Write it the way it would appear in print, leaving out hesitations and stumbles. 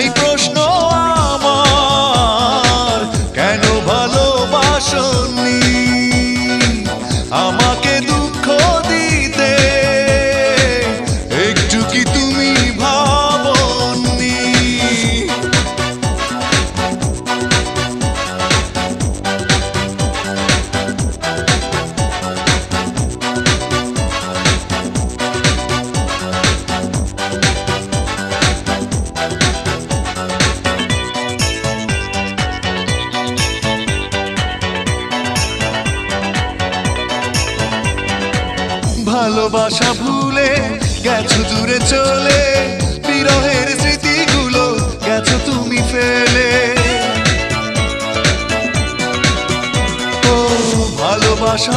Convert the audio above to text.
একটাই প্রশ্ন আমার, কেন ভালোবাসনি আমাকে দুঃখ দিতে? একটু কি তুমি ভাবনি? ভালোবাসা ভুলে গেছো দূরে চলে, বিরহের স্মৃতিগুলো গেছো তুমি ফেলে। ও ভালোবাসা